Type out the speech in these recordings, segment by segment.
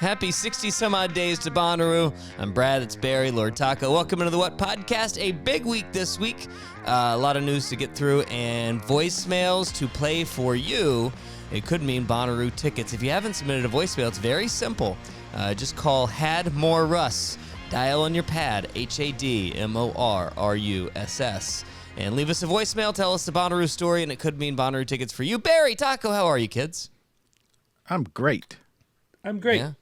Happy 60 some odd days to Bonnaroo. I'm Brad, it's Barry, Lord Taco. Welcome into the What Podcast. A big week this week. A lot of news to get through and voicemails to play for you. It could mean Bonnaroo tickets. If you haven't submitted a voicemail, it's very simple. Just call Had More Russ. Dial on your pad, HADMORRUSS. And leave us a voicemail. Tell us the Bonnaroo story, and it could mean Bonnaroo tickets for you. Barry, Taco, how are you, kids? I'm great. I'm great. Yeah.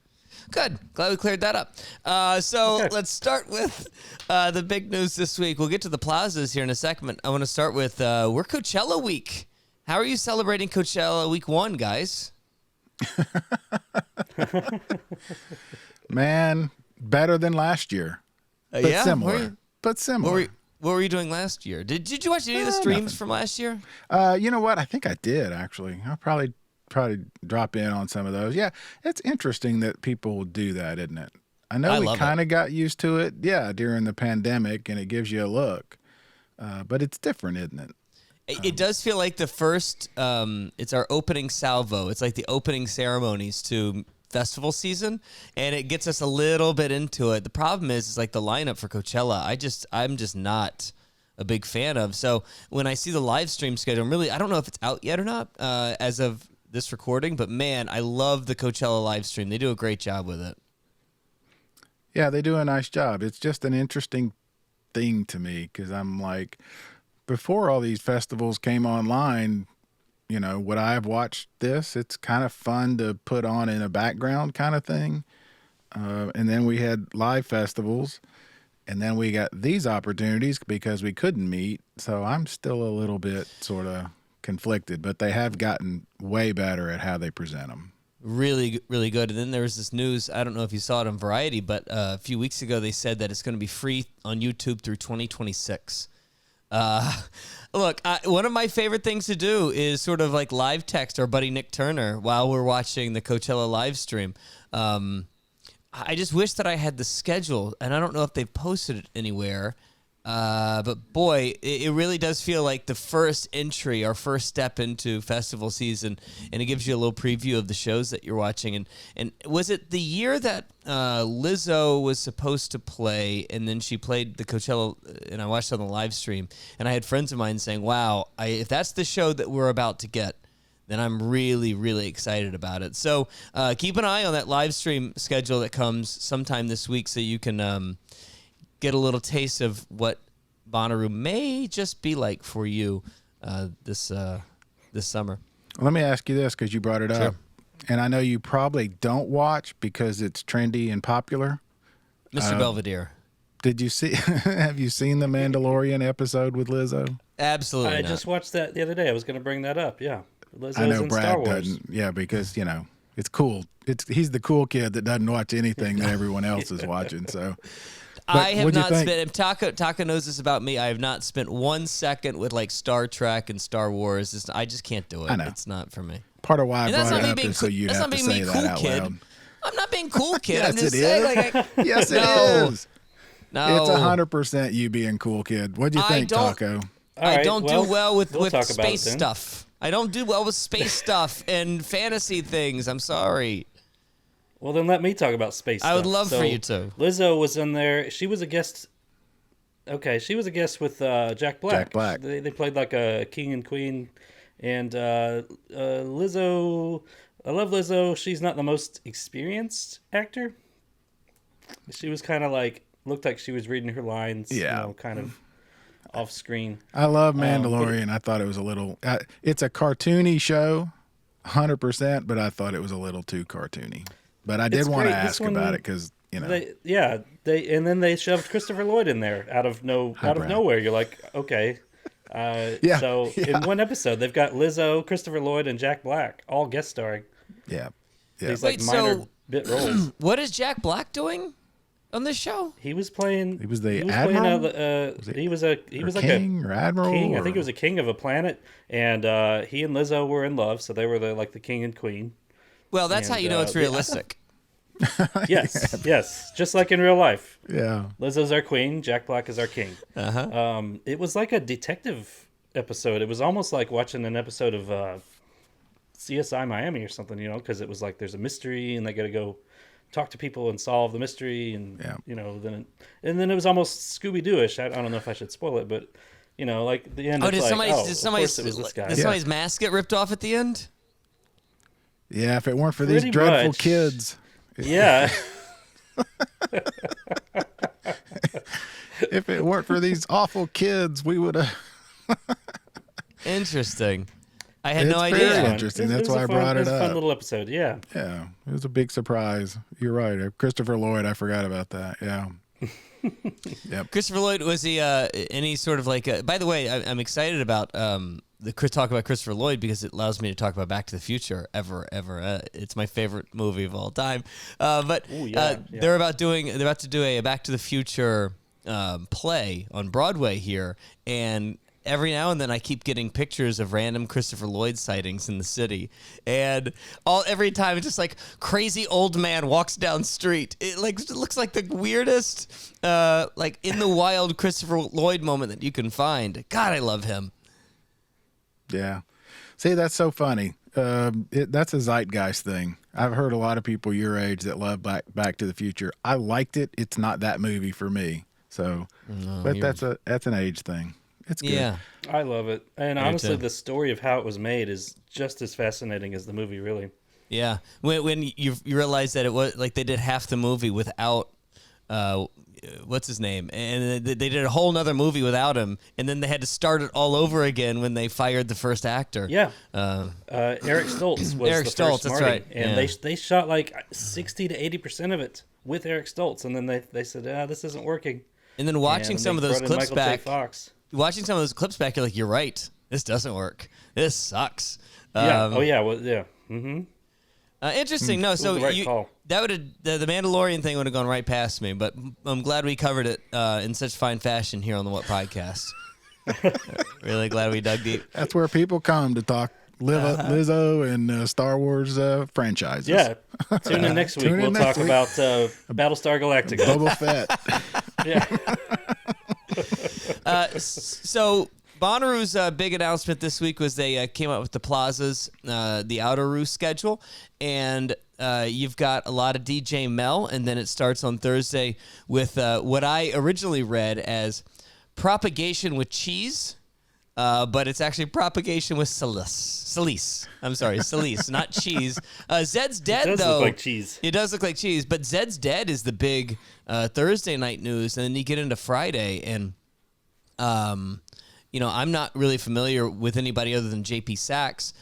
Good. Glad we cleared that up. Let's start with the big news this week. We'll get to the plazas here in a second. I want to start with we're Coachella week. How are you celebrating Coachella week 1, guys? Man, better than last year. But yeah? similar. What were you doing last year? Did you watch any of the streams from last year? You know what? I think I did, actually. I'll probably drop in on some of those. Yeah, it's interesting that people do that, isn't it? I know we kind of got used to it, during the pandemic, and it gives you a look. But it's different, isn't it? It does feel like the first, it's our opening salvo. It's like the opening ceremonies to festival season, and it gets us a little bit into it. The problem is like the lineup for Coachella, I'm just not a big fan of. So when I see the live stream schedule, I don't know if it's out yet or not as of this recording, but man, I love the Coachella live stream. They do a great job with it. Yeah, they do a nice job. It's just an interesting thing to me because I'm like, before all these festivals came online, would I have watched this? It's kind of fun to put on in a background kind of thing. And then we had live festivals, and then we got these opportunities because we couldn't meet. So I'm still a little bit sort of conflicted, but they have gotten way better at how they present them. Really, really good. And then there was this news, I don't know if you saw it on Variety, but a few weeks ago they said that it's going to be free on YouTube through 2026. Look, one of my favorite things to do is sort of like live text our buddy Nick Turner while we're watching the Coachella live stream. I just wish that I had the schedule, and I don't know if they've posted it anywhere. But boy, it really does feel like the first entry, our first step into festival season, and it gives you a little preview of the shows that you're watching. And was it the year that Lizzo was supposed to play, and then she played the Coachella, and I watched it on the live stream, and I had friends of mine saying, wow, if that's the show that we're about to get, then I'm really, really excited about it. So keep an eye on that live stream schedule that comes sometime this week so you can get a little taste of what Bonnaroo may just be like for you this summer. Well, let me ask you this, because you brought it up, and I know you probably don't watch because it's trendy and popular. Mr. Belvedere. Did you see? Have you seen the Mandalorian episode with Lizzo? Absolutely. I just watched that the other day. I was going to bring that up. Yeah, Lizzo's I know in Brad Star Wars. doesn't. Yeah, because it's cool. He's the cool kid that doesn't watch anything that everyone else is watching. So. I have not spent, Taka knows this about me, I have not spent 1 second with like Star Trek and Star Wars. I just can't do it. I know. It's not for me. Part of why I brought it up is so you have to say that out loud. I'm not being cool, kid. Yes, I'm just it saying. is. Yes, it is. No. It's 100% you being cool, kid. What'd you think, Taco? I don't do well with space stuff. I don't do well with space stuff and fantasy things. I'm sorry. Well, then let me talk about space stuff. I would love for you to. Lizzo was in there. She was a guest. Okay, she was a guest with Jack Black. Jack Black. They played like a king and queen. And Lizzo, I love Lizzo. She's not the most experienced actor. She was kind of like, looked like she was reading her lines, kind of off screen. I love Mandalorian. I thought it was a little, it's a cartoony show, 100%, but I thought it was a little too cartoony. But I did want to ask about it because, and then they shoved Christopher Lloyd in there out of nowhere. You're like, okay. In one episode, they've got Lizzo, Christopher Lloyd, and Jack Black all guest starring. Yeah. These minor bit roles. What is Jack Black doing on this show? He was playing. He was the admiral. He was like king or admiral. King. I think he was a king of a planet, and he and Lizzo were in love, so they were the king and queen. Well, that's how you know it's realistic. Yes, just like in real life. Yeah. Lizzo's our queen, Jack Black is our king. It was like a detective episode. It was almost like watching an episode of CSI Miami or something, because it was like there's a mystery and they got to go talk to people and solve the mystery, and then it was almost Scooby-Doo-ish. I don't know if I should spoil it, but like the end. Did somebody's mask get ripped off at the end? Yeah, if it weren't for these dreadful kids. Yeah. If it weren't for these awful kids, we would have. Interesting. I had no It's idea. very interesting. That's why I brought it It was a up. fun little episode. Yeah. Yeah, it was a big surprise. You're right. Christopher Lloyd, I forgot about that. Yeah. Yep. Christopher Lloyd, was he any sort of like? By the way, I'm excited about talk about Christopher Lloyd because it allows me to talk about Back to the Future ever. It's my favorite movie of all time. But they're about to do a Back to the Future play on Broadway here, and every now and then I keep getting pictures of random Christopher Lloyd sightings in the city, and every time it's just like crazy old man walks down street. It looks like the weirdest like in the wild Christopher Lloyd moment that you can find. God, I love him. Yeah. See, that's so funny. That's a zeitgeist thing. I've heard a lot of people your age that love Back to the Future. I liked it. It's not that movie for me. So, but that's an age thing. It's good. Yeah, I love it. And honestly, the story of how it was made is just as fascinating as the movie, really. Yeah. When you realize that it was like they did half the movie without what's his name, and they did a whole nother movie without him, and then they had to start it all over again when they fired the first actor. Yeah. Eric Stoltz was Eric the Stoltz, first Marty, that's right. and Yeah. they shot like 60 to 80% of it with Eric Stoltz, and then they said, this isn't working. And then watching some of those clips back, you're like, you're right. This doesn't work. This sucks. Yeah. Yeah. Mm-hmm. Interesting. No, so call. That would the Mandalorian thing would have gone right past me, but I'm glad we covered it in such fine fashion here on the What Podcast. Really glad we dug deep. That's where people come to talk Lizzo and Star Wars franchises. Yeah. Tune in next week. We'll talk about Battlestar Galactica. Boba Fett. Yeah. So Bonnaroo's big announcement this week was they came out with the plazas, the Outeroo schedule, and you've got a lot of DJ Mel, and then it starts on Thursday with what I originally read as propagation with cheese, but it's actually propagation with salice. I'm sorry, salice, not cheese. Zed's Dead, it does though. Look like cheese. It does look like cheese, but Zed's Dead is the big Thursday night news, and then you get into Friday, and I'm not really familiar with anybody other than JP Sachs,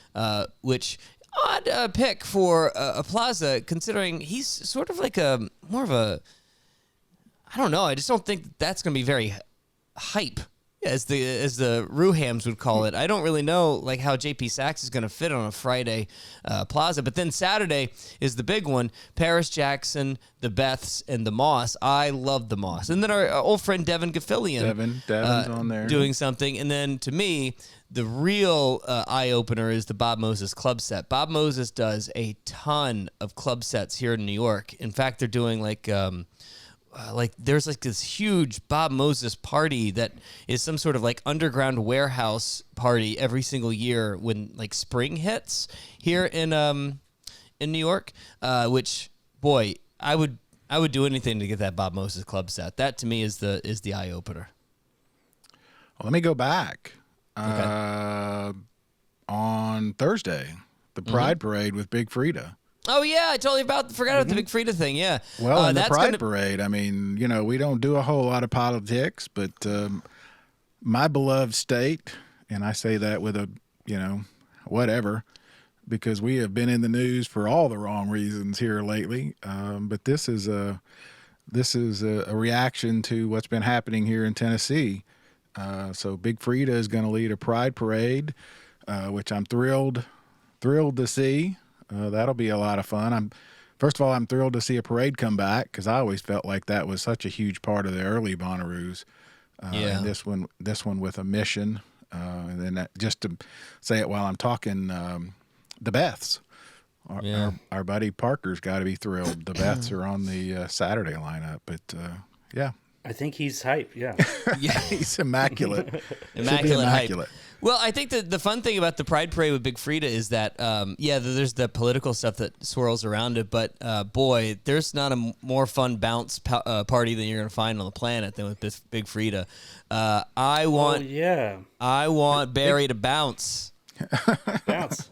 which odd pick for a plaza, considering he's sort of like more of a, I don't know. I just don't think that's going to be very hype, as the Ruhams would call it. I don't really know like how JP Sachs is going to fit on a Friday plaza. But then Saturday is the big one. Paris Jackson, the Beths, and the Moss. I love the Moss. And then our old friend Devin Gaffilian. Devin's on there. Doing something. And then to me, the real eye-opener is the Bob Moses club set. Bob Moses does a ton of club sets here in New York. In fact, they're doing like there's like this huge Bob Moses party that is some sort of like underground warehouse party every single year when like spring hits here in New York. Which, boy, I would do anything to get that Bob Moses club set. That to me is the eye opener. Well, let me go back. Okay. On Thursday, the Pride Parade with Big Freedia. Oh yeah, I totally forgot about the Big Freedia thing. Yeah. Well, in the Pride Parade, I mean, we don't do a whole lot of politics, but my beloved state, and I say that with a, whatever, because we have been in the news for all the wrong reasons here lately. But this is a reaction to what's been happening here in Tennessee. So Big Freedia is going to lead a Pride Parade, which I'm thrilled to see. That'll be a lot of fun. First of all, I'm thrilled to see a parade come back because I always felt like that was such a huge part of the early Bonnaroos. And this one with a mission. And then just to say it while I'm talking, the Beths. Our buddy Parker's got to be thrilled. The Beths are on the Saturday lineup, but yeah. I think he's hype, yeah. Yeah, he's immaculate. Immaculate hype. Well, I think that the fun thing about the Pride Parade with Big Freedia is that, there's the political stuff that swirls around it, but boy, there's not a more fun bounce party than you're going to find on the planet than with this Big Freedia. I want Barry to bounce. Bounce.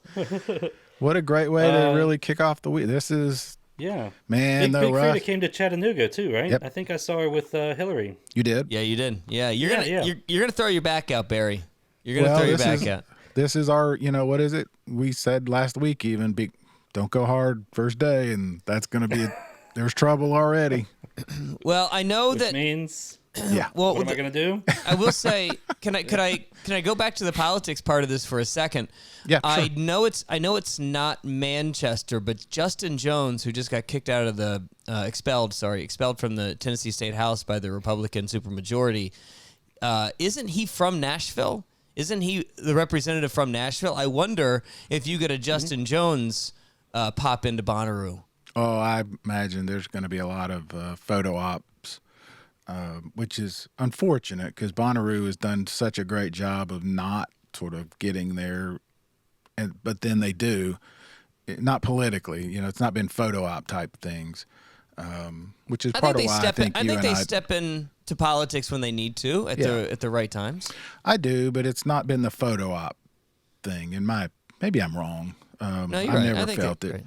What a great way to really kick off the week. This is... Yeah. Man, Big Freedia came to Chattanooga too, right? Yep. I think I saw her with Hillary. You did? Yeah, you did. Yeah, you're gonna throw your back out, Barry. You're gonna throw your back out. This is our, what is it? We said last week even, don't go hard first day, and that's gonna be there's trouble already. Well, I know Which that means. Yeah. Well, what am I gonna do? I will say, can I go back to the politics part of this for a second? Yeah, sure. I know it's not Manchester, but Justin Jones, who just got kicked out of the expelled from the Tennessee State House by the Republican supermajority. Isn't he from Nashville? Isn't he the representative from Nashville? I wonder if you get a Justin Jones pop into Bonnaroo. Oh, I imagine there's going to be a lot of photo ops, which is unfortunate because Bonnaroo has done such a great job of not sort of getting there, but then they do, not politically. It's not been photo op type things, which is part of why I think they step into politics when they need to at the right times. I do, but it's not been the photo op thing. Maybe I'm wrong. No, you're I right. never felt it.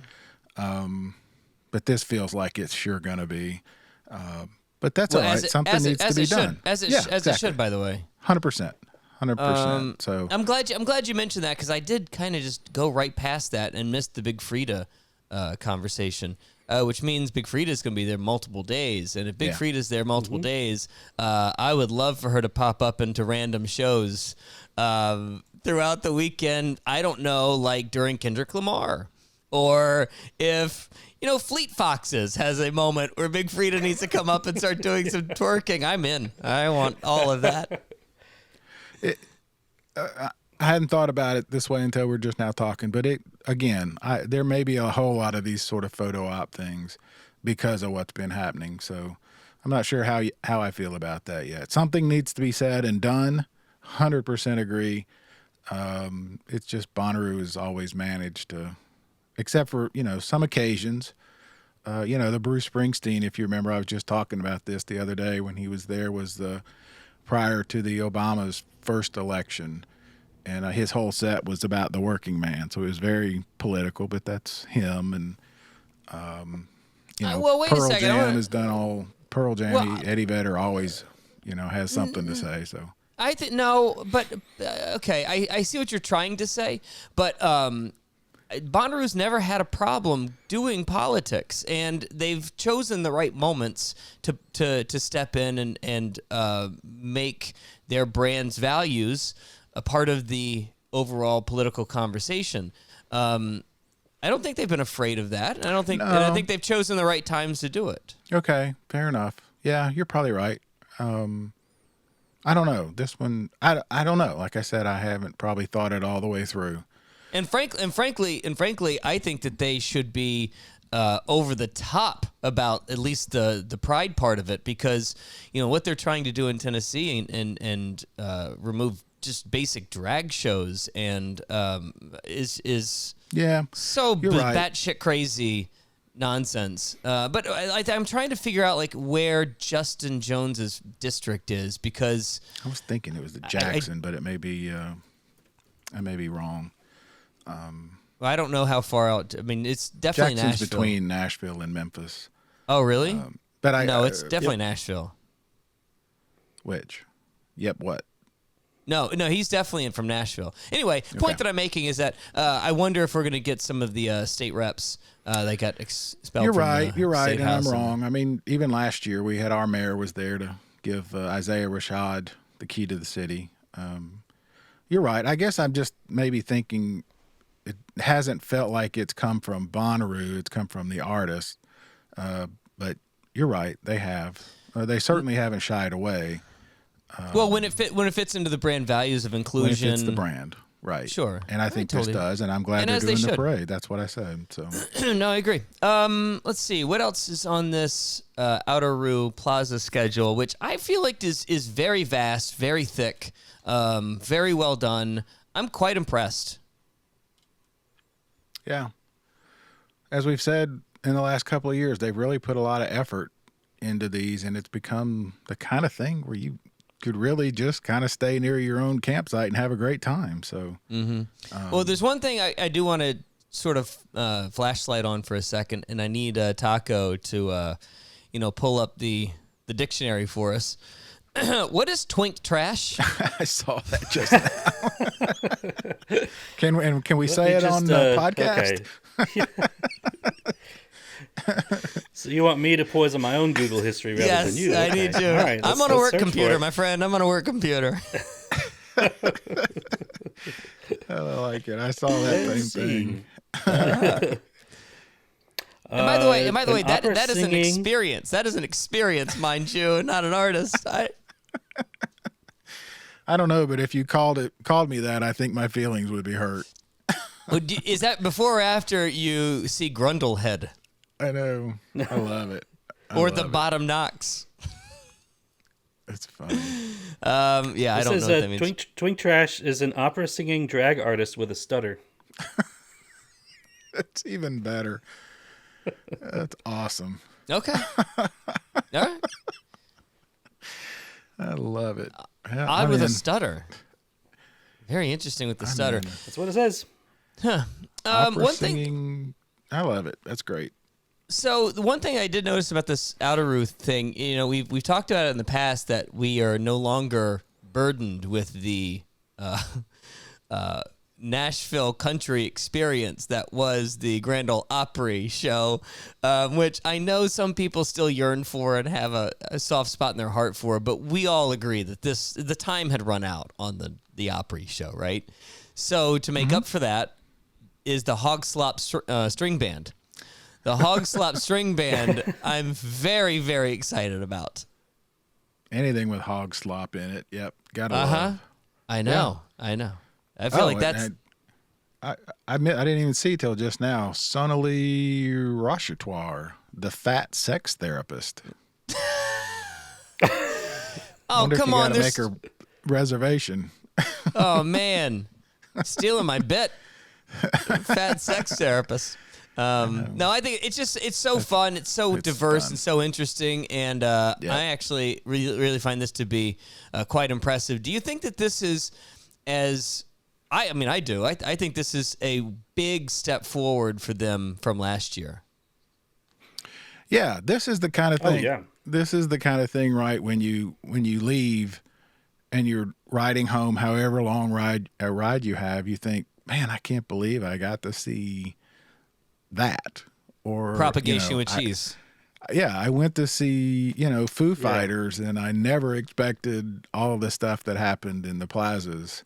Right. But this feels like it's sure going to be. But that's all right. Something needs to be done. As it should, by the way. 100%. 100%. So I'm glad you mentioned that because I did kind of just go right past that and missed the Big Freedia conversation, which means Big Freedia is going to be there multiple days. And if Big Freedia's there multiple days, I would love for her to pop up into random shows throughout the weekend. I don't know, like during Kendrick Lamar, or if Fleet Foxes has a moment where Big Freedia needs to come up and start doing some twerking. I'm in. I want all of that. I hadn't thought about it this way until we're just now talking, but there may be a whole lot of these sort of photo op things because of what's been happening. So I'm not sure how I feel about that yet. Something needs to be said and done. 100% agree. It's just Bonnaroo has always managed to, except for, some occasions, the Bruce Springsteen, if you remember, I was just talking about this the other day when he was there, was prior to the Obama's first election. And his whole set was about the working man. So it was very political, but that's him. And, wait Pearl a second. Jam has done all Pearl Jam. Eddie Vedder always, has something to say. So I think no, but okay. I see what you're trying to say, but Bonnaroo's never had a problem doing politics, and they've chosen the right moments to step in and make their brand's values a part of the overall political conversation. I don't think they've been afraid of that. And I think they've chosen the right times to do it. Okay, fair enough. Yeah, you're probably right. I don't know. This one, I don't know. Like I said, I haven't probably thought it all the way through. And frankly, I think that they should be over the top about at least the pride part of it, because what they're trying to do in Tennessee and remove just basic drag shows and is so right. batshit crazy nonsense. But I'm trying to figure out like where Justin Jones's district is, because I was thinking it was the Jackson, but it may be I may be wrong. I don't know how far out. I mean, it's definitely Jackson's Nashville. between Nashville and Memphis. Oh, really? But no, it's definitely Nashville. Which? Yep. What? No, he's definitely from Nashville. Anyway, the point that I'm making is that I wonder if we're going to get some of the state reps that got expelled. You're from right. You're right, State and House I'm wrong. I mean, even last year we had our mayor was there to give Isaiah Rashad the key to the city. You're right. I guess I'm just maybe thinking it hasn't felt like it's come from Bonnaroo. It's come from the artist. But you're right. They have. They certainly haven't shied away. Well, when it fits into the brand values of inclusion, when it fits the brand, right? Sure, and I think this does, and I'm glad they're doing the parade. That's what I said. So, no, I agree. Let's see what else is on this Outeroo Plaza schedule, which I feel like is very vast, very thick. Very well done. I'm quite impressed. Yeah. As we've said in the last couple of years, they've really put a lot of effort into these, and it's become the kind of thing where you could really just kind of stay near your own campsite and have a great time. So, well, there's one thing I do want to sort of flashlight on for a second, and I need Taco to, pull up the dictionary for us. What is Twink Trash? I saw that just now. Can we say it on the podcast? Okay. So you want me to poison my own Google history rather than you? Yes, I need you. Right, I'm on a work computer, my friend. I'm on a work computer. I like it. I saw that same thing. And by the way, that is an experience. That is an experience, mind you, not an artist. I don't know, but if you called me that, I think my feelings would be hurt. Is that before or after you see Grundlehead? I know. I love it. Or the bottom knocks. It's funny. I don't know what that means. Twink Trash is an opera singing drag artist with a stutter. It's even better. That's awesome. Okay. All right. I love it. Yeah, Odd with a stutter. Very interesting with the stutter. That's what it says. Huh. Opera One singing, I love it. That's great. So the one thing I did notice about this Outeroo thing, we've talked about it in the past that we are no longer burdened with the Nashville country experience that was the Grand Ole Opry show, which I know some people still yearn for and have a soft spot in their heart for, but we all agree that the time had run out on the Opry show, right? So to make up for that is the Hogslop string band. The Hogslop string band, I'm very, very excited about. Anything with Hogslop in it, yep, gotta love. I know. I feel like that's. I admit I didn't even see till just now. Sonalee Rashatwar, the fat sex therapist. Oh, come on! Make her reservation. Oh man, stealing my bit. Fat sex therapist. No, I think it's so fun. It's so diverse and so interesting, and I actually really find this to be quite impressive. Do you think that this is I do. I think this is a big step forward for them from last year. Yeah, this is the kind of thing. Oh, yeah. This is the kind of thing, right? When you leave and you're riding home, however long a ride you have, you think, man, I can't believe I got to see that. Or Propagation with Cheese. I went to see, Foo Fighters, and I never expected all of the stuff that happened in the plazas.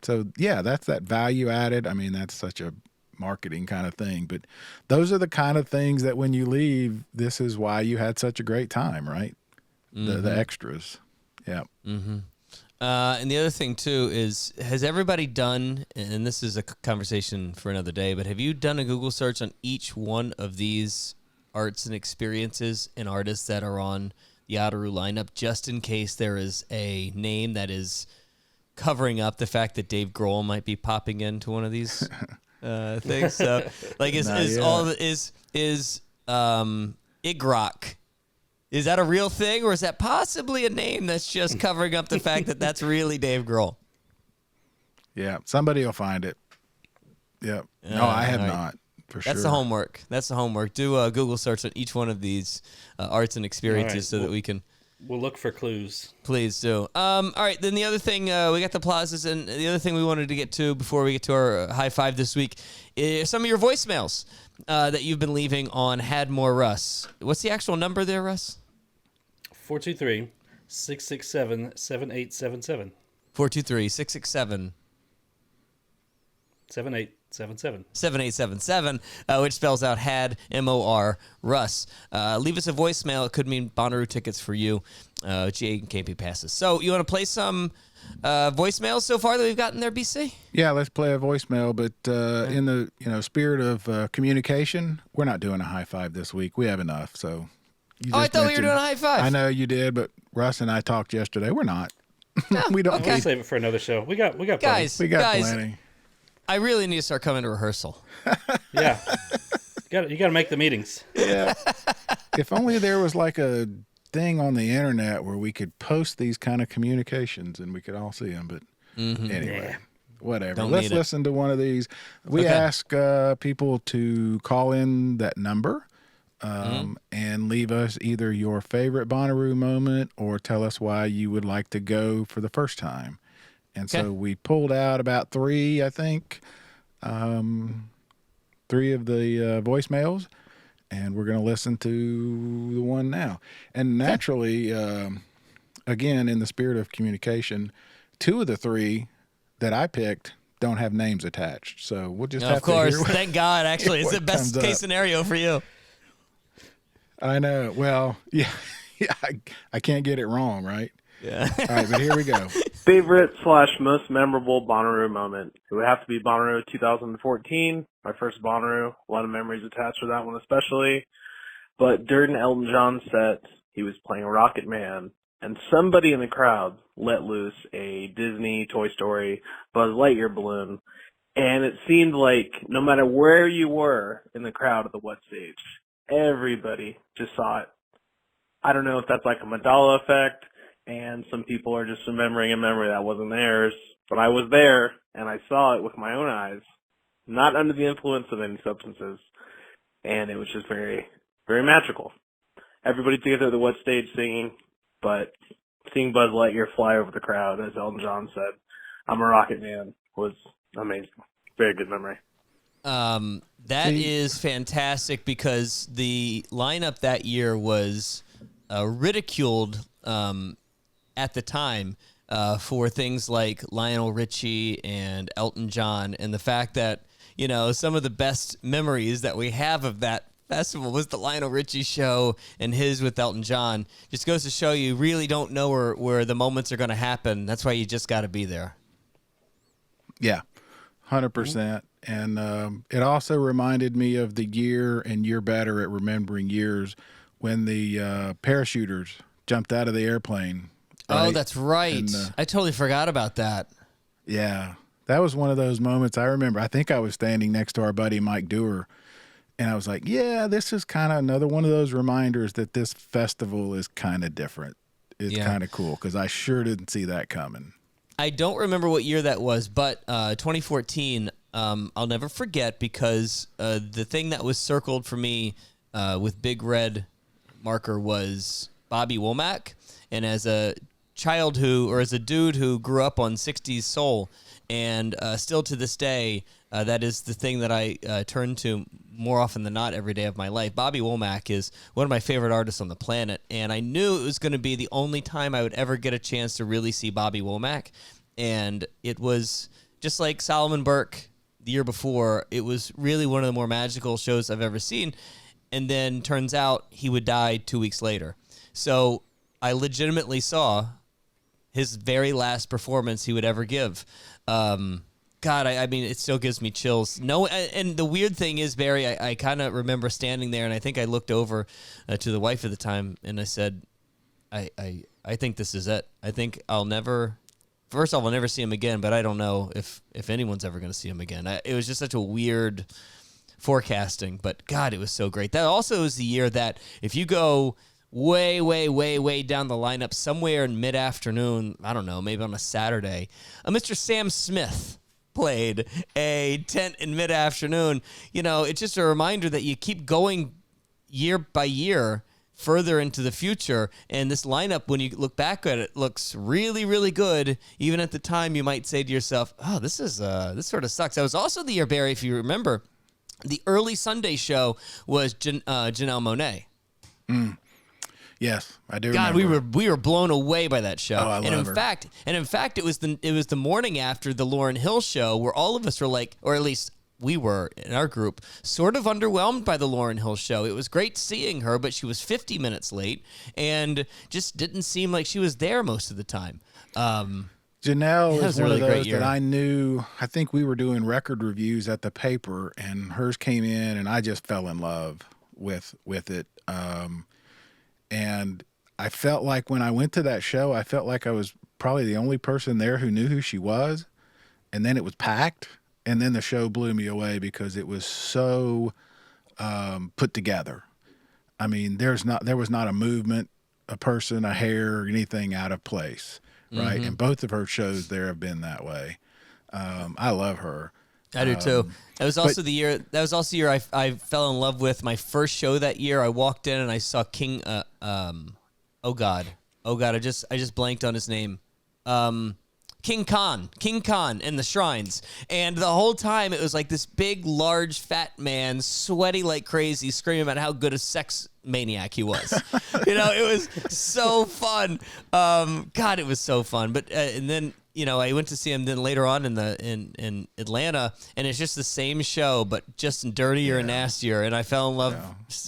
So that's that value added. I mean, that's such a marketing kind of thing, but those are the kind of things that when you leave, this is why you had such a great time, right? The extras. Yeah. Mm-hmm. And the other thing too is, has everybody done, and this is a conversation for another day, but have you done a Google search on each one of these arts and experiences and artists that are on the Outeroo lineup, just in case there is a name that is covering up the fact that Dave Grohl might be popping into one of these things? So, like, is Igrock? Is that a real thing, or is that possibly a name that's just covering up the fact that that's really Dave Grohl? Yeah, somebody will find it. Yeah. No, I have not, for sure. That's the homework. Do a Google search on each one of these arts and experiences so that we can... We'll look for clues. Please do. All right, then the other thing, we got the plazas, and the other thing we wanted to get to before we get to our high five this week is some of your voicemails that you've been leaving on Had More Russ. What's the actual number there, Russ? 423-667-7877. 423-667. 7877. 7877, which spells out Had, M-O-R, Russ. Leave us a voicemail. It could mean Bonnaroo tickets for you, GA and KP passes. So you want to play some voicemails so far that we've gotten there, BC? Yeah, let's play a voicemail, but in the spirit of communication, we're not doing a high five this week. We have enough, so... I thought we were doing a high five. I know you did, but Russ and I talked yesterday. We're not. We don't. We'll save it for another show. We got guys. We got plenty. I really need to start coming to rehearsal. Yeah, you got to make the meetings. Yeah. If only there was like a thing on the internet where we could post these kind of communications and we could all see them. But anyway, whatever. Let's listen to one of these. We ask people to call in that number and leave us either your favorite Bonnaroo moment or tell us why you would like to go for the first time. And so we pulled out about 3, I think, 3 of the voicemails. And we're going to listen to the one now. And naturally, again, in the spirit of communication, 2 of the 3 that I picked don't have names attached. So we'll just have to hear. Of course. Thank God, actually. It's the best case scenario for you. I know. Well, yeah, I can't get it wrong, right? Yeah. All right, but here we go. Favorite/most memorable Bonnaroo moment. It would have to be Bonnaroo 2014, my first Bonnaroo. A lot of memories attached to that one especially. But during Elton John's set, he was playing Rocket Man, and somebody in the crowd let loose a Disney, Toy Story, Buzz Lightyear balloon. And it seemed like no matter where you were in the crowd at the What Stage, everybody just saw it. I don't know if that's like a Mandela effect, and some people are just remembering a memory that wasn't theirs. But I was there, and I saw it with my own eyes, not under the influence of any substances. And it was just very, very magical. Everybody together at the What Stage singing, but seeing Buzz Lightyear fly over the crowd, as Elton John said, "I'm a rocket man," was amazing. Very good memory. That is fantastic because the lineup that year was ridiculed at the time for things like Lionel Richie and Elton John, and the fact that, you know, some of the best memories that we have of that festival was the Lionel Richie show and his with Elton John. Just goes to show you really don't know where the moments are going to happen. That's why you just got to be there. Yeah, 100%. And it also reminded me of the year and Year Better at Remembering Years when the parachuters jumped out of the airplane. Right? Oh, that's right. And, I totally forgot about that. Yeah, that was one of those moments I remember. I think I was standing next to our buddy Mike Dewar, and I was like, yeah, this is kind of another one of those reminders that this festival is kind of different. It's kind of cool because I sure didn't see that coming. I don't remember what year that was, but 2014, I'll never forget because the thing that was circled for me with big red marker was Bobby Womack. And as a child as a dude who grew up on 60s soul, and still to this day, that is the thing that I turn to more often than not every day of my life. Bobby Womack is one of my favorite artists on the planet, and I knew it was going to be the only time I would ever get a chance to really see Bobby Womack. And it was just like Solomon Burke the year before. It was really one of the more magical shows I've ever seen. And then turns out he would die 2 weeks later. So I legitimately saw his very last performance he would ever give. God, I mean, it still gives me chills. No, and the weird thing is, Barry, I kind of remember standing there, and I think I looked over to the wife at the time, and I said, I think this is it. I think I'll never see him again, but I don't know if anyone's ever going to see him again. It was just such a weird forecasting, but God, it was so great. That also is the year that if you go way, way, way, way down the lineup, somewhere in mid-afternoon, I don't know, maybe on a Saturday, Mr. Sam Smith played a tent in mid-afternoon. You know, it's just a reminder that you keep going year by year further into the future, and this lineup, when you look back at it, looks really, really good. Even at the time, you might say to yourself, oh, this sort of sucks. That was also the year, Barry, if you remember, the early Sunday show was Janelle Monáe. Yes, I do. God, we were blown away by that show. Oh, I love her. In fact, it was the morning after the Lauryn Hill show where all of us were like, or at least we were in our group, sort of underwhelmed by the Lauryn Hill show. It was great seeing her, but she was 50 minutes late and just didn't seem like she was there most of the time. Janelle is one of those that I knew. I think we were doing record reviews at the paper, and hers came in, and I just fell in love with it. And I felt like when I went to that show, I felt like I was probably the only person there who knew who she was. And then it was packed. And then the show blew me away because it was so put together. I mean, there was not a movement, a person, a hair, or anything out of place, right? And both of her shows there have been that way. I love her. I do too. That was also the year. That was also the year I fell in love with my first show that year. I walked in and I saw King. Oh God, I just blanked on his name. King Khan in the Shrines. And the whole time it was like this big, large, fat man, sweaty like crazy, screaming about how good a sex maniac he was. It was so fun. God, it was so fun. But and then I went to see him then later on in Atlanta, and it's just the same show, but just dirtier and nastier. And I fell in love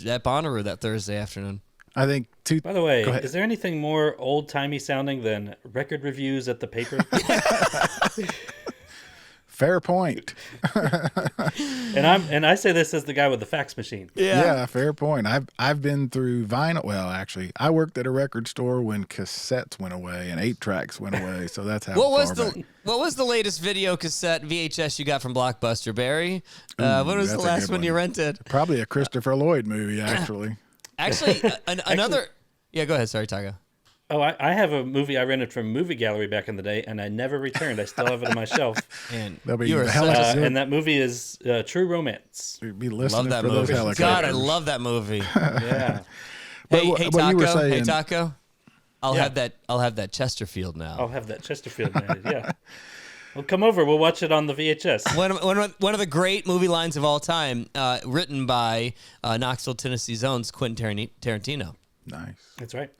at Bonnaroo that Thursday afternoon. I think By the way, is there anything more old-timey sounding than record reviews at the paper? Fair point. And I say this as the guy with the fax machine. Yeah, fair point. I've been through vinyl. Well, actually, I worked at a record store when cassettes went away and 8-tracks went away. So that's how. What was the latest video cassette VHS you got from Blockbuster, Barry? When was the last one you rented? Probably a Christopher Lloyd movie, actually. Actually, another. Yeah, go ahead. Sorry, Tyga. Oh, I have a movie I rented from Movie Gallery back in the day, and I never returned. I still have it on my shelf. And and that movie is True Romance. Be listening for those helicopters. God, I love that movie. Yeah. Hey, Taco. Hey, Taco. I'll have that Chesterfield now. I'll have that Chesterfield now. Yeah. Well, come over. We'll watch it on the VHS. One of the great movie lines of all time, written by Knoxville, Tennessee's own Quentin Tarantino. Nice. That's right.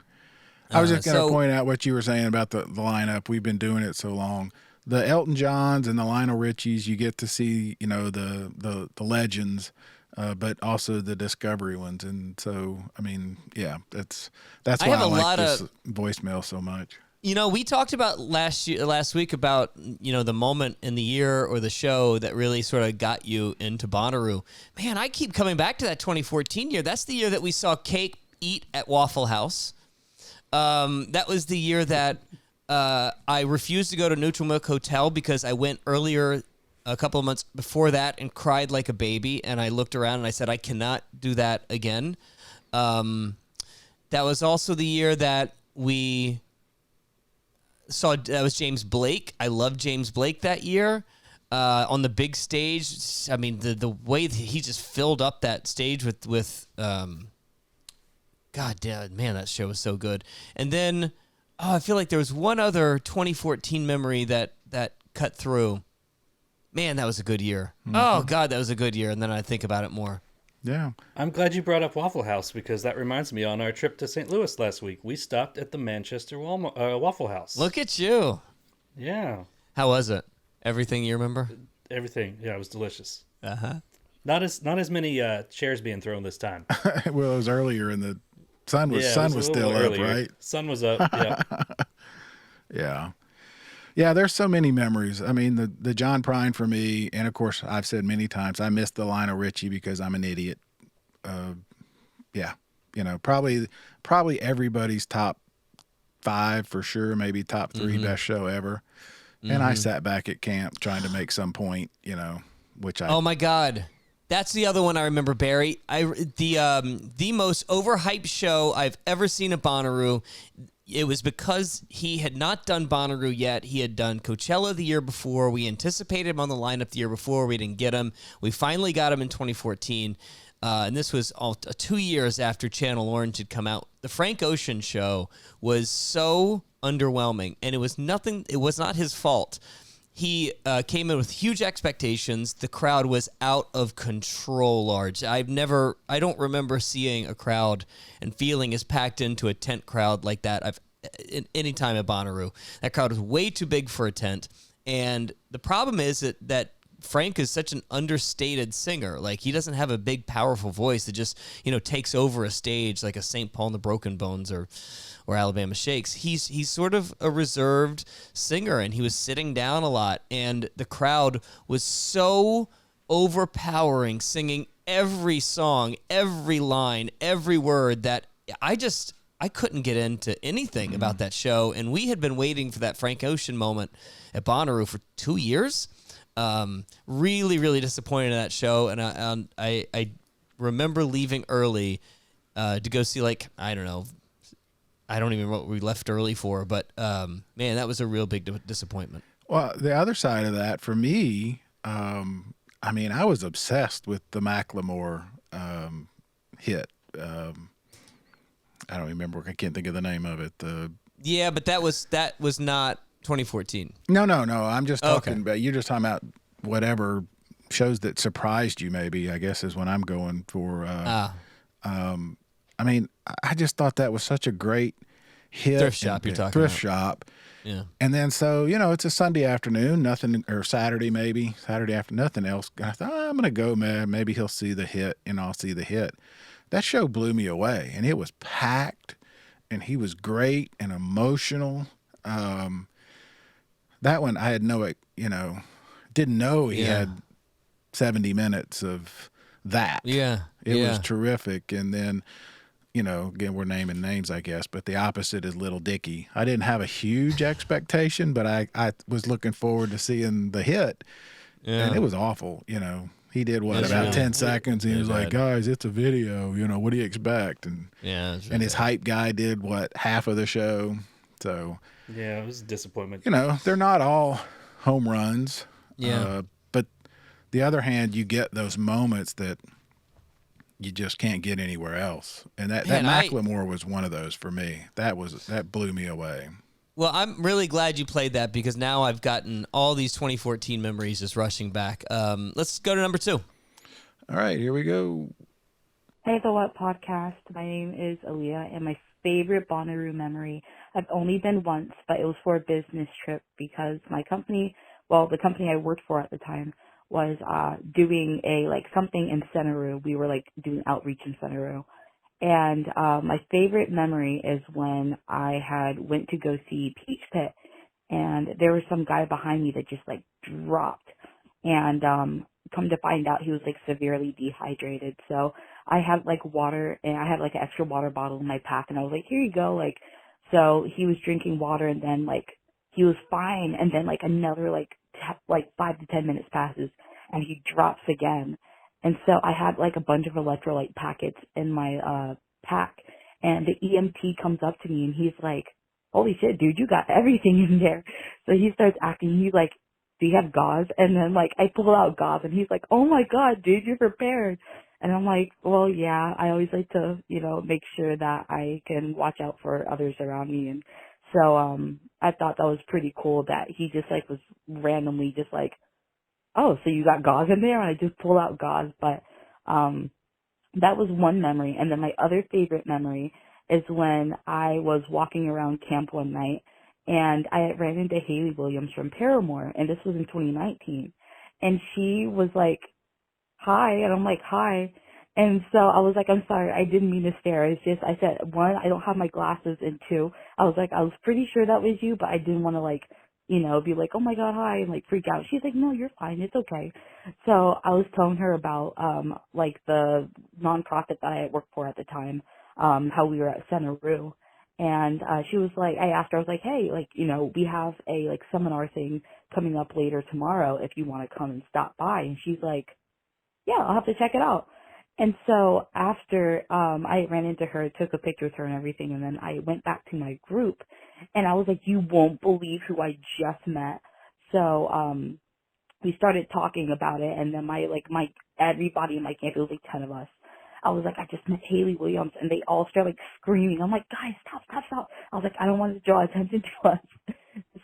I was just going to point out what you were saying about the lineup. We've been doing it so long. The Elton Johns and the Lionel Richies, you get to see, the legends, but also the Discovery ones. And so, I mean, yeah, that's why I like this voicemail so much. We talked about last week about, the moment in the year or the show that really sort of got you into Bonnaroo. Man, I keep coming back to that 2014 year. That's the year that we saw Cake eat at Waffle House. That was the year that I refused to go to Neutral Milk Hotel because I went earlier, a couple of months before that, and cried like a baby. And I looked around and I said, I cannot do that again. That was also the year that we saw, that was James Blake. I loved James Blake that year. On the big stage, I mean, the way that he just filled up that stage with God damn, man, that show was so good. And then, I feel like there was one other 2014 memory that cut through. Man, that was a good year. Mm-hmm. Oh, God, that was a good year. And then I think about it more. Yeah. I'm glad you brought up Waffle House because that reminds me, on our trip to St. Louis last week, we stopped at the Manchester Waffle House. Look at you. Yeah. How was it? Everything you remember? Everything. Yeah, it was delicious. Uh-huh. Not as many chairs being thrown this time. Well, it was earlier in the sun was still up, right? Sun was up, yeah. Yeah. Yeah, there's so many memories. I mean, the John Prine for me, and of course, I've said many times, I missed the Lionel Richie because I'm an idiot. Yeah, probably everybody's top 5 for sure, maybe top 3 best show ever. Mm-hmm. And I sat back at camp trying to make some point, which I... Oh, my God. That's the other one I remember, Barry. The most overhyped show I've ever seen at Bonnaroo. It was because he had not done Bonnaroo yet. He had done Coachella the year before. We anticipated him on the lineup the year before. We didn't get him. We finally got him in 2014. And this was 2 years after Channel Orange had come out. The Frank Ocean show was so underwhelming, and it was not his fault. He came in with huge expectations. The crowd was out of control large. I don't remember seeing a crowd and feeling as packed into a tent crowd like that any time at Bonnaroo. That crowd was way too big for a tent. And the problem is that Frank is such an understated singer. Like, he doesn't have a big, powerful voice that just, takes over a stage like a St. Paul and the Broken Bones or Alabama Shakes. He's sort of a reserved singer, and he was sitting down a lot, and the crowd was so overpowering, singing every song, every line, every word, that I couldn't get into anything about that show, and we had been waiting for that Frank Ocean moment at Bonnaroo for 2 years. Really, really disappointed in that show, and I remember leaving early to go see, like, I don't know, I don't even know what we left early for, but man, that was a real big disappointment. Well, the other side of that for me, I mean, I was obsessed with the Macklemore hit. I don't remember. I can't think of the name of it. Yeah, but that was not 2014. No. I'm just talking about, you're just talking about whatever shows that surprised you, maybe, I guess is what I'm going for. I mean, I just thought that was such a great hit. Thrift shop you're talking Thrift about. shop. Yeah. And then, so, it's a Sunday afternoon, nothing, or Saturday maybe, Saturday after, nothing else. I thought, I'm going to go, man. Maybe he'll see the hit and I'll see the hit. That show blew me away, and it was packed, and he was great and emotional. That one, I had didn't know he had 70 minutes of that. Yeah. It was terrific. And then, again, we're naming names, I guess, but the opposite is Little Dicky. I didn't have a huge expectation, but I was looking forward to seeing the hit. Yeah. And it was awful, He did about 10 seconds, and he was like, guys, it's a video, what do you expect? And and his hype guy did half of the show. So yeah, it was a disappointment. They're not all home runs. Yeah. But the other hand, you get those moments that you just can't get anywhere else. And that Macklemore was one of those for me. That blew me away. Well, I'm really glad you played that, because now I've gotten all these 2014 memories just rushing back. Let's go to number 2. All right, here we go. Hey, The What Podcast. My name is Aaliyah, and my favorite Bonnaroo memory, I've only been once, but it was for a business trip because my company, the company I worked for at the time, was doing something in Centeroo. We were doing outreach in Centeroo. And my favorite memory is when I went to go see Peach Pit, and there was some guy behind me that just dropped, and come to find out he was severely dehydrated. So I had water, and I had an extra water bottle in my pack, and I was like, here you go. So he was drinking water, and then he was fine, and then another 5 to 10 minutes passes, and he drops again. And so I had a bunch of electrolyte packets in my pack, and the EMT comes up to me, and he's like, holy shit, dude, you got everything in there. So he starts acting, he's like, do you have gauze? And then I pull out gauze, and he's like, oh my God, dude, you're prepared. And I'm like, well, yeah, I always like to, make sure that I can watch out for others around me. And so I thought that was pretty cool that he just was randomly just oh, so you got gauze in there? And I just pulled out gauze. But that was one memory. And then my other favorite memory is when I was walking around camp one night, and I ran into Haley Williams from Paramore, and this was in 2019. And she was like, hi, and I'm like, hi. And so I was like, I'm sorry, I didn't mean to stare. It's just, I said, 1, I don't have my glasses, and 2, I was pretty sure that was you, but I didn't want to be like, oh my God, hi, and freak out. She's like, no, you're fine, it's okay. So I was telling her about the nonprofit that I worked for at the time, how we were at Centeroo. And she was like, I asked her, I was like, hey, we have a seminar thing coming up later tomorrow if you want to come and stop by. And she's like, yeah, I'll have to check it out. And so after I ran into her, took a picture with her and everything, and then I went back to my group, and I was like, you won't believe who I just met. So we started talking about it, and then my everybody in my camp, it was 10 of us. I was like, I just met Haley Williams, and they all started screaming. I'm like, guys, stop. I was like, I don't want to draw attention to us.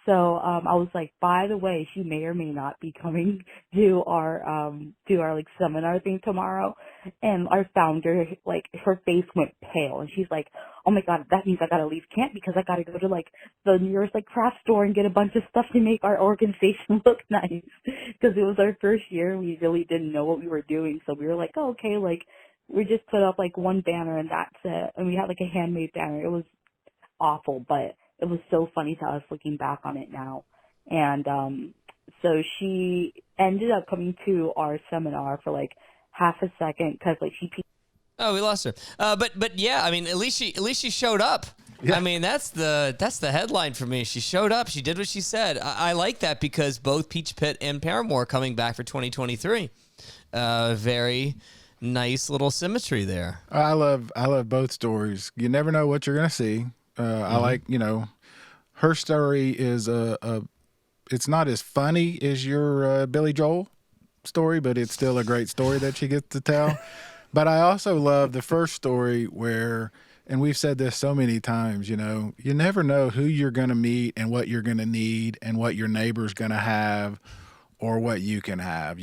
So I was like, by the way, she may or may not be coming to our seminar thing tomorrow. And our founder, her face went pale, and she's like, oh my God, that means I gotta leave camp because I gotta go to the nearest craft store and get a bunch of stuff to make our organization look nice. Because it was our first year, and we really didn't know what we were doing. So we were like, oh, okay, we just put up one banner and that's it. And we had a handmade banner. It was awful, but it was so funny to us looking back on it now. And so she ended up coming to our seminar for half a second because she Oh, we lost her. But yeah, I mean, at least she showed up. Yeah. I mean, that's the headline for me. She showed up. She did what she said. I like that because both Peach Pit and Paramore are coming back for 2023. Very nice little symmetry there. I love both stories. You never know what you're gonna see. I like, her story is it's not as funny as your Billy Joel story, but it's still a great story that she gets to tell. But I also love the first story where, and we've said this so many times, you never know who you're going to meet and what you're going to need and what your neighbor's going to have or what you can have.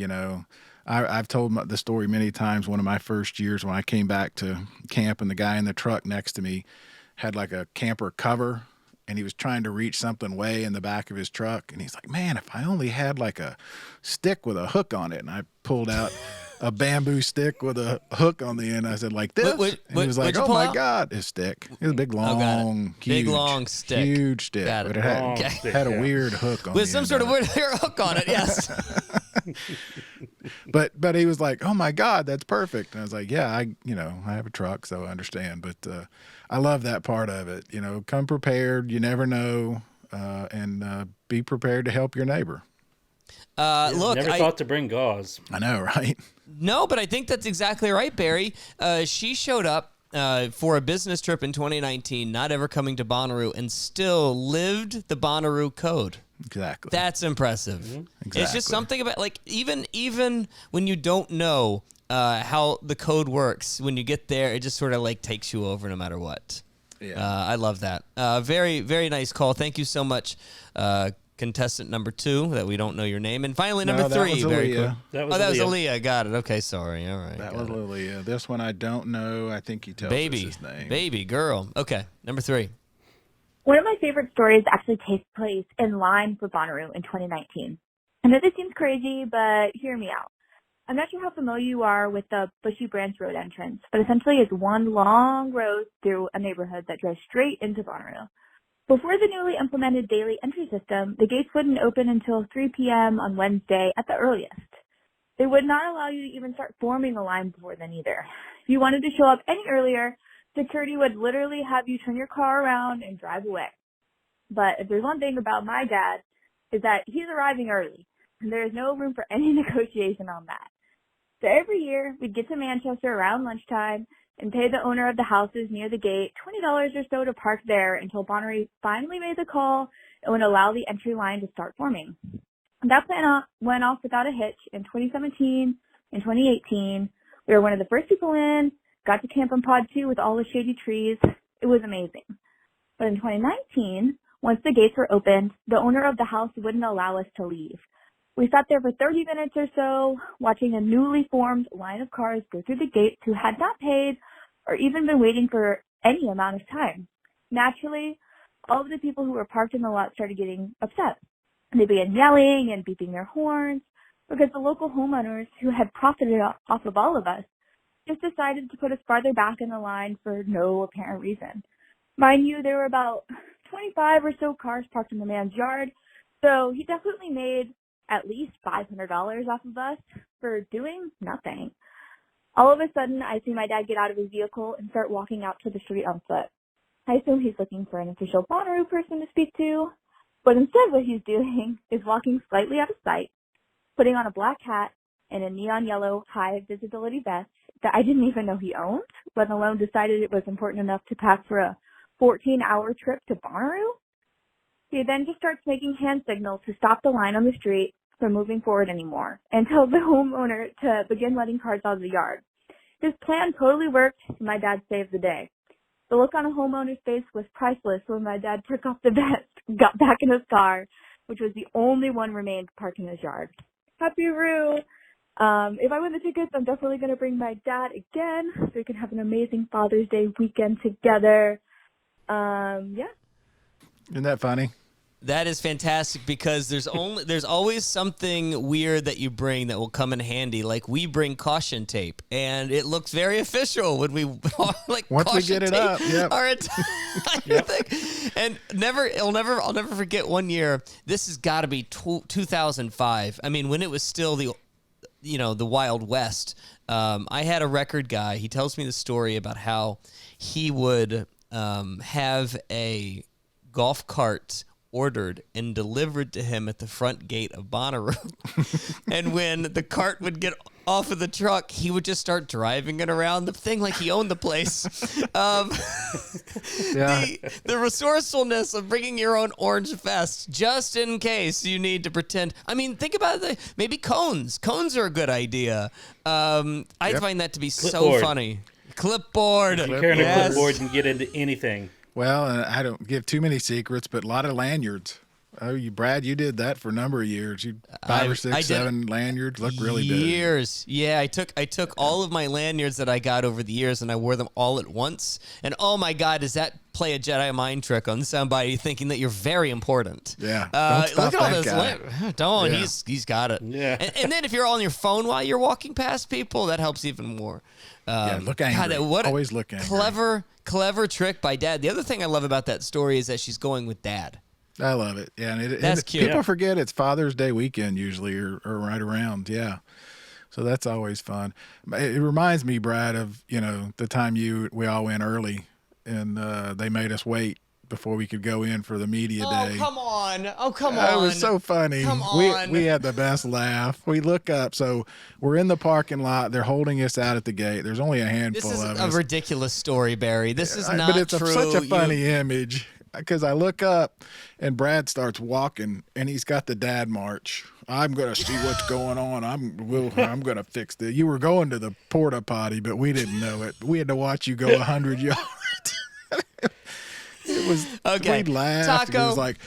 I've told the story many times. One of my first years when I came back to camp and the guy in the truck next to me had like a camper cover and he was trying to reach something way in the back of his truck. And he's like, man, if I only had like a stick with a hook on it. And I pulled out a bamboo stick with a hook on the end. I said, like this? And he was like, oh my God, his stick. It was a big, long, huge, big, long stick. Huge stick. Got it. But it had a weird hook on it. With some sort of weird hook on it, yes. But he was like, oh my God, that's perfect. And I was like, yeah, I have a truck, so I understand. But I love that part of it. Come prepared. You never know. And be prepared to help your neighbor. Look, never thought to bring gauze. I know, right? No, but I think that's exactly right, Barry. She showed up for a business trip in 2019, not ever coming to Bonnaroo, and still lived the Bonnaroo code. Exactly. That's impressive. Mm-hmm. Exactly. It's just something about, like, even when you don't know how the code works, when you get there, it just sort of like takes you over no matter what. Yeah. I love that. Very, very nice call. Thank you so much. Contestant number 2 that we don't know your name, and finally number 3. Very cool. That was Aaliyah. Got it. Okay, sorry. All right. That was Aaliyah. This one I don't know. I think he tells us his name. Baby girl. Okay, number 3. One of my favorite stories actually takes place in line for Bonnaroo in 2019. I know this seems crazy, but hear me out. I'm not sure how familiar you are with the Bushy Branch Road entrance, but essentially it's one long road through a neighborhood that drives straight into Bonnaroo. Before the newly implemented daily entry system, the gates wouldn't open until 3 p.m. on Wednesday at the earliest. They would not allow you to even start forming a line before then either. If you wanted to show up any earlier, security would literally have you turn your car around and drive away. But if there's one thing about my dad, is that he's arriving early, and there is no room for any negotiation on that. So every year, we'd get to Manchester around lunchtime and pay the owner of the houses near the gate $20 or so to park there until Bonnaroo finally made the call and would allow the entry line to start forming. That plan went off without a hitch in 2017 and 2018. We were one of the first people in, got to camp on Pod 2 with all the shady trees. It was amazing. But in 2019, once the gates were opened, the owner of the house wouldn't allow us to leave. We sat there for 30 minutes or so, watching a newly formed line of cars go through the gates who had not paid or even been waiting for any amount of time. Naturally, all of the people who were parked in the lot started getting upset. They began yelling and beeping their horns because the local homeowners who had profited off of all of us just decided to put us farther back in the line for no apparent reason. Mind you, there were about 25 or so cars parked in the man's yard, so he definitely made at least $500 off of us for doing nothing. All of a sudden, I see my dad get out of his vehicle and start walking out to the street on foot. I assume he's looking for an official Bonnaroo person to speak to, but instead what he's doing is walking slightly out of sight, putting on a black hat and a neon yellow high visibility vest that I didn't even know he owned, let alone decided it was important enough to pack for a 14-hour trip to Bonnaroo. He then just starts making hand signals to stop the line on the street from moving forward anymore and tells the homeowner to begin letting cars out of the yard. His plan totally worked, and my dad saved the day. The look on a homeowner's face was priceless when my dad took off the vest, got back in his car, which was the only one remained parked in his yard. Happy Roo! If I win the tickets, I'm definitely going to bring my dad again so we can have an amazing Father's Day weekend together. Yeah. Isn't that funny? That is fantastic because there's always something weird that you bring that will come in handy. Like we bring caution tape, and it looks very official when we like once we get it up. Yep. Our entire thing. And I'll never forget one year. This has got to be 2005. I mean, when it was still the Wild West. I had a record guy. He tells me the story about how he would have a golf cart ordered and delivered to him at the front gate of Bonnaroo. And when the cart would get off of the truck, he would just start driving it around the thing like he owned the place. The resourcefulness of bringing your own orange vest just in case you need to pretend. I mean, think about maybe cones. Cones are a good idea. I find that to be so funny. Clipboard. If you're carrying a clipboard, you can get into anything. Well, I don't give too many secrets, but a lot of lanyards. Oh, Brad, you did that for a number of years. You 5 or 6, 7 lanyards. Look really good. Years. Yeah, I took all of my lanyards that I got over the years and I wore them all at once. And oh my God, does that play a Jedi mind trick on somebody thinking that you're very important? Yeah. Don't stop look at all that this. Don't. Yeah. He's got it. Yeah. And then if you're on your phone while you're walking past people, that helps even more. Look angry. God, always look angry. Clever trick by Dad. The other thing I love about that story is that she's going with Dad. I love it. Yeah, That's cute. People forget it's Father's Day weekend usually, or right around. Yeah, so that's always fun. It reminds me, Brad, of the time we all went early, and they made us wait before we could go in for the media day. Oh, come on. It was so funny. Come on. We had the best laugh. We look up, so we're in the parking lot. They're holding us out at the gate. There's only a handful of us. This is a ridiculous story, Barry. This is not true. But it's true. Such a funny image. Because I look up and Brad starts walking and he's got the dad march. I'm going to see what's going on. I'm going to fix this. You were going to the porta potty, but we didn't know it. We had to watch you go 100 yards. It was okay. We laughed. Taco, it was like.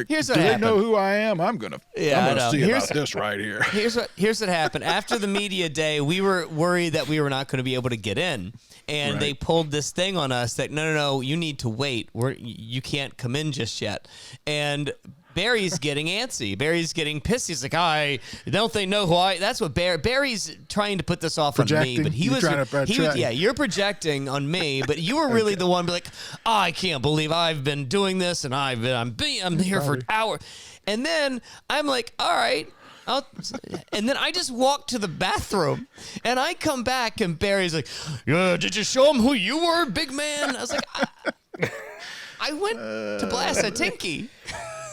Here's what do happened. they know who I am? I'm gonna see about this right here. Here's what happened. After the media day, we were worried that we were not going to be able to get in, and they pulled this thing on us that no, you need to wait. You can't come in just yet, and. Barry's getting antsy. Barry's getting pissed. He's like, don't they know who I? That's what Barry's trying to put this off on me, but you're projecting on me, but you were really the one be like, I can't believe I've been doing this and I'm here for hours, and then I'm like, all right. And then I just walk to the bathroom, and I come back, and Barry's like, did you show him who you were, big man? I was like, I went to blast a Tinky.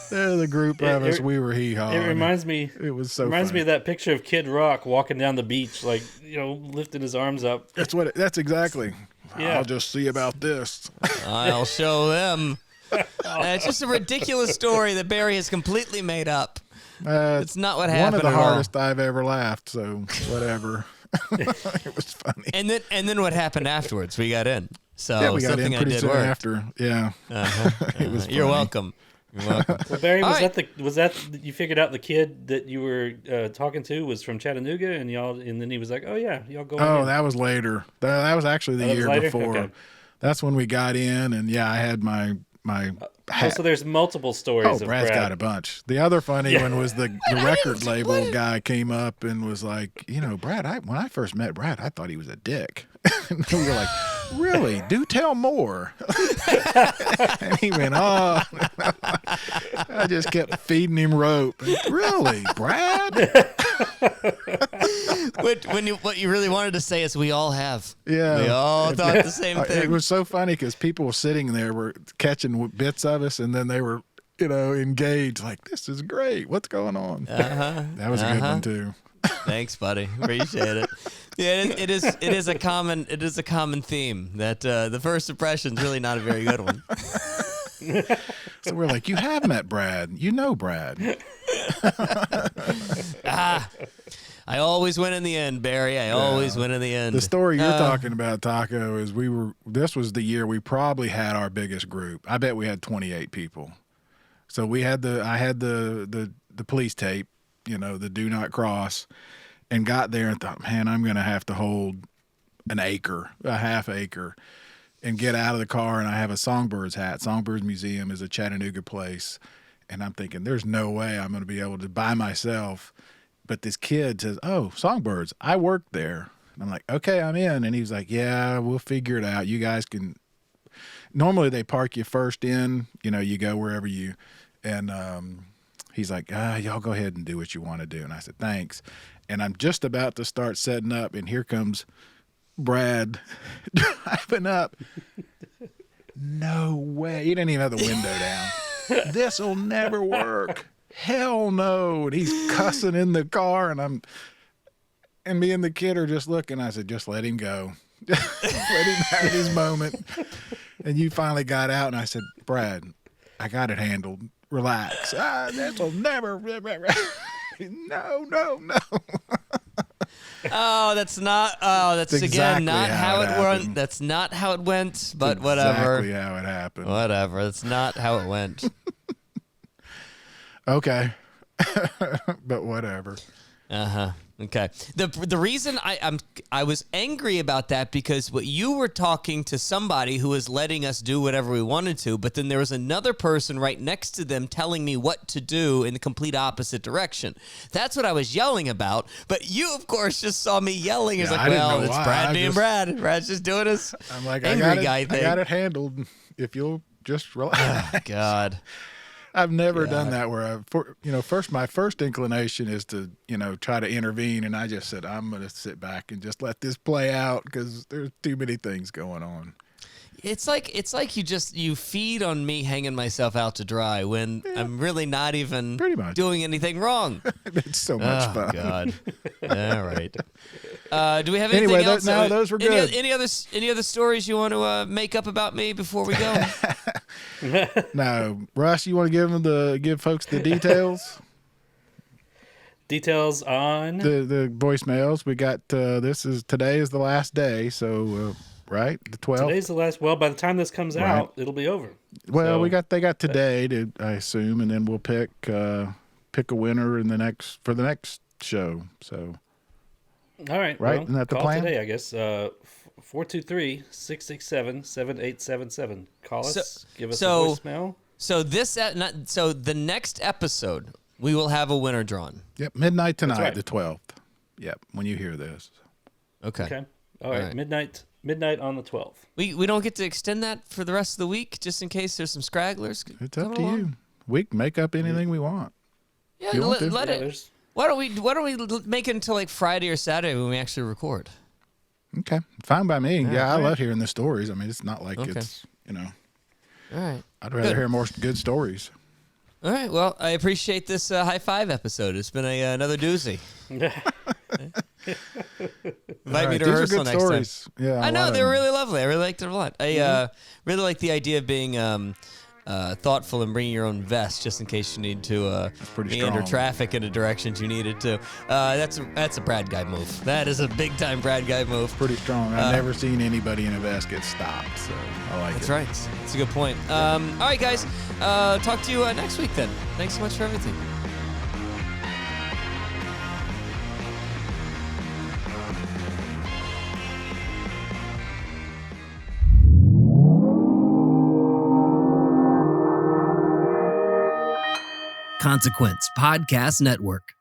They're the group of us. We were hee-hawing. It reminds me. It was so. Reminds funny. me of that picture of Kid Rock walking down the beach, like lifting his arms up. That's exactly. Yeah. I'll just see about this. I'll show them. It's just a ridiculous story that Barry has completely made up. It's not what happened. One of the hardest I've ever laughed. So whatever. It was funny. And then what happened afterwards? We got in. So yeah, we got something in pretty I did soon worked. after. Yeah. It was. You're welcome. You're welcome. Well, Barry, was that you figured out the kid that you were talking to was from Chattanooga, and then he was like, oh yeah, y'all go. Oh, that was later. That was actually the year before. Okay. That's when we got in, and yeah, I had my hat. So there's multiple stories. Oh, Brad's got a bunch. The other funny one was the record label guy came up and was like, Brad, when I first met Brad, I thought he was a dick. And we were like, really? Do tell more. And he went on. I just kept feeding him rope. Really, Brad? What you really wanted to say is we all have. Yeah. We all thought the same thing. It was so funny because people were sitting there, were catching bits of us, and then they were, engaged. Like, this is great. What's going on? That was a good one too. Thanks, buddy. Appreciate it. Yeah, it is a common theme that the first impression's really not a very good one. So we're like, you have met Brad. You know Brad. I always win in the end, Barry. I always win in the end. The story you're talking about, Taco, is this was the year we probably had our biggest group. I bet we had 28 people. So I had the police tape, the do not cross, and got there and thought, man, I'm going to have to hold a half acre, and get out of the car. And I have a Songbirds hat. Songbirds Museum is a Chattanooga place. And I'm thinking, there's no way I'm going to be able to by myself. But this kid says, oh, Songbirds, I worked there. And I'm like, okay, I'm in. And he was like, yeah, we'll figure it out. You guys can. Normally they park you first in, you go wherever and he's like, y'all go ahead and do what you want to do. And I said, thanks. and I'm just about to start setting up, and here comes Brad driving up. No way. He didn't even have the window down. This'll never work. Hell no. And he's cussing in the car, and me and the kid are just looking. I said, just let him go. Let him have his moment. And you finally got out, and I said, Brad, I got it handled. Relax. This'll never. No. That's exactly again not how it went. That's not how it went, but whatever. Exactly how it happened. Whatever. That's not how it went. Okay. But whatever. Uh-huh. Okay. The reason I was angry about that because you were talking to somebody who was letting us do whatever we wanted to, but then there was another person right next to them telling me what to do in the complete opposite direction. That's what I was yelling about. But you, of course, just saw me yelling. It's like, well, it's Brad being Brad. Brad's just doing his angry guy thing. I got it handled. If you'll just relax. Oh, God. I've never done that where my first inclination is to, try to intervene. And I just said, I'm going to sit back and just let this play out because there's too many things going on. It's like you feed on me hanging myself out to dry when I'm really not even doing anything wrong. It's so much fun. Oh, God. All right. Do we have anything else? No, those were good. Any other stories you want to make up about me before we go? No. Russ, you want to give folks the details? Details on? The voicemails. We got, today is the last day, so... right, the 12th. Today's the last. Well, by the time this comes out, it'll be over. Well, they got today, I assume, and then we'll pick a winner for the next show. So, all right, right, isn't that the plan? Today, I guess. 423-667-7877. Call us. Give us a voicemail. So the next episode, we will have a winner drawn. Yep, midnight tonight, the 12th. Yep, when you hear this. Okay. All right. Midnight on the 12th. We don't get to extend that for the rest of the week, just in case there's some scragglers. It's up to you. We can make up anything we want. Yeah, let it. Why don't we make it until like Friday or Saturday when we actually record? Okay, fine by me. Yeah, I love hearing the stories. I mean, it's not like it's All right. I'd rather hear more good stories. All right. Well, I appreciate this high five episode. It's been another doozy. Invite me to rehearsal next stories. time. Yeah, I know they're really lovely. I really liked it a lot. I really like the idea of being thoughtful and bringing your own vest just in case you need to meander traffic in the directions you needed to. That's a Brad guy move. That is a big time Brad guy move. Pretty strong. I've never seen anybody in a vest get stopped, so I like That's right. That's a good point. All right, guys. Talk to you next week then. Thanks so much for everything. Consequence Podcast Network.